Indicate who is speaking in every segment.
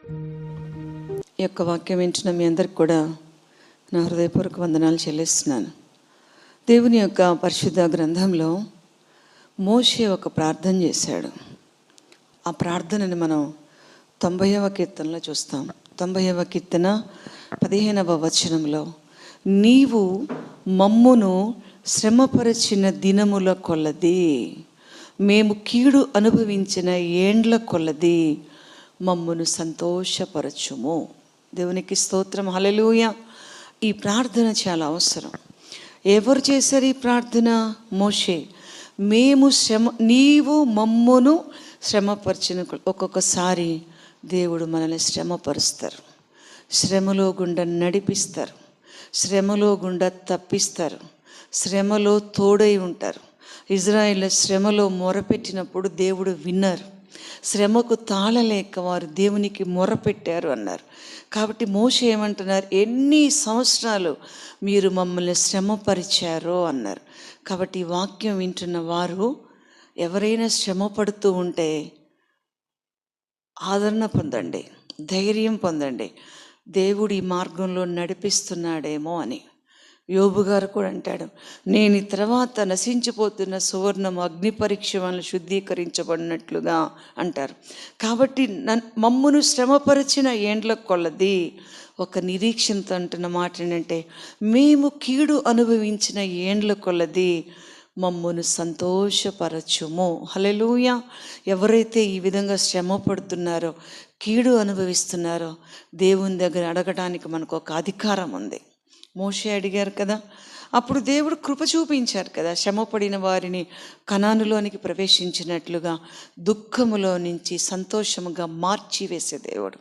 Speaker 1: ఈ యొక్క వాక్యం వింటున్న మీ అందరికి కూడా నా హృదయపూర్వక వందనాలు చెల్లిస్తున్నాను. దేవుని యొక్క పరిశుద్ధ గ్రంథంలో మోషే ఒక ప్రార్థన చేశాడు. ఆ ప్రార్థనని మనం 90వ కీర్తనలో చూస్తాం. 90వ కీర్తన 15వ వచనంలో, నీవు మమ్మును శ్రమపరిచిన దినముల కొలది, మేము కీడు అనుభవించిన ఏండ్ల కొలది మమ్మును సంతోషపరచుము. దేవునికి స్తోత్రం, హల్లెలూయా. ఈ ప్రార్థన చాలా అవసరం. ఎవరు చేశారు ఈ ప్రార్థన? మోషే. నీవు మమ్మును శ్రమపరిచిన. ఒక్కొక్కసారి దేవుడు మనల్ని శ్రమపరుస్తారు, శ్రమలో గుండా నడిపిస్తారు, శ్రమలో గుండా తప్పిస్తారు, శ్రమలో తోడై ఉంటారు. ఇజ్రాయేల్ శ్రమలో మొరపెట్టినప్పుడు దేవుడు విన్నారు. శ్రమకు తాళలేక వారు దేవునికి మొరపెట్టారు అన్నారు. కాబట్టి మోషే ఏమంటున్నారు? ఎన్ని సంవత్సరాలు మీరు మమ్మల్ని శ్రమపరిచారో అన్నారు. కాబట్టి ఈ వాక్యం వింటున్న వారు ఎవరైనా శ్రమ పడుతూ ఉంటే ఆదరణ పొందండి, ధైర్యం పొందండి. దేవుడు ఈ మార్గంలో నడిపిస్తున్నాడేమో అని. యోబు గారు కూడా అంటాడు, నేను ఈ తర్వాత నశించిపోతున్న సువర్ణం అగ్ని పరీక్ష వలన శుద్ధీకరించబడినట్లుగా అంటారు. కాబట్టి మమ్మును శ్రమపరిచిన ఏండ్ల కొలది, ఒక నిరీక్షణతో అంటున్న మాట ఏంటంటే, మేము కీడు అనుభవించిన ఏండ్ల కొలది మమ్మును సంతోషపరచుము. హల్లెలూయా. ఎవరైతే ఈ విధంగా శ్రమ పడుతున్నారో, కీడు అనుభవిస్తున్నారో, దేవుని దగ్గర అడగడానికి మనకు ఒక అధికారం ఉంది. మోషే అడిగారు కదా, అప్పుడు దేవుడు కృప చూపించారు కదా. శ్రమపడిన వారిని కనానులోనికి ప్రవేశించినట్లుగా దుఃఖములో నుంచి సంతోషముగా మార్చివేసే దేవుడు,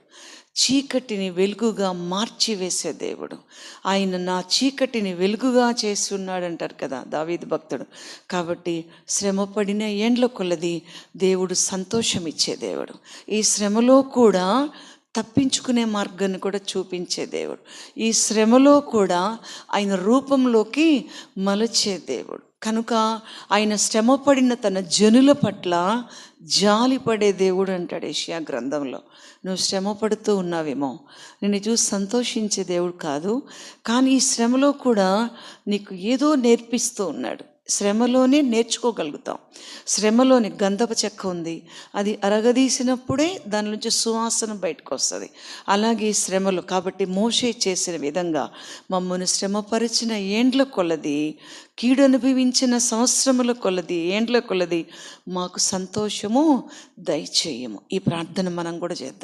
Speaker 1: చీకటిని వెలుగుగా మార్చివేసే దేవుడు. ఆయన నా చీకటిని వెలుగుగా చేసి ఉన్నాడు అంటారు కదా దావీదు భక్తుడు. కాబట్టి శ్రమపడిన ఏండ్ల కొలది దేవుడు సంతోషం ఇచ్చే దేవుడు. ఈ శ్రమలో కూడా తప్పించుకునే మార్గాన్ని కూడా చూపించే దేవుడు. ఈ శ్రమలో కూడా ఆయన రూపంలోకి మలచే దేవుడు. కనుక ఆయన శ్రమపడిన తన జనుల పట్ల జాలిపడే దేవుడు అంటాడు యెషయా గ్రంథంలో. నువ్వు శ్రమ పడుతూ ఉన్నావేమో, నిన్ను చూసి సంతోషించే దేవుడు కాదు, కానీ ఈ శ్రమలో కూడా నీకు ఏదో నేర్పిస్తూ ఉన్నాడు. శ్రమలోనే నేర్చుకోగలుగుతాం. శ్రమలోని గంధపు చెక్క ఉంది, అది అరగదీసినప్పుడే దాని నుంచి సువాసన బయటకు వస్తుంది. అలాగే శ్రమలు. కాబట్టి మోషే చేసిన విధంగా మమ్మల్ని శ్రమపరిచిన ఏండ్ల కొలది, కీడు అనుభవించిన సంవత్సరముల కొలది, ఏండ్ల కొలది మాకు సంతోషము దయచేయము. ఈ ప్రార్థన మనం కూడా చేద్దాం.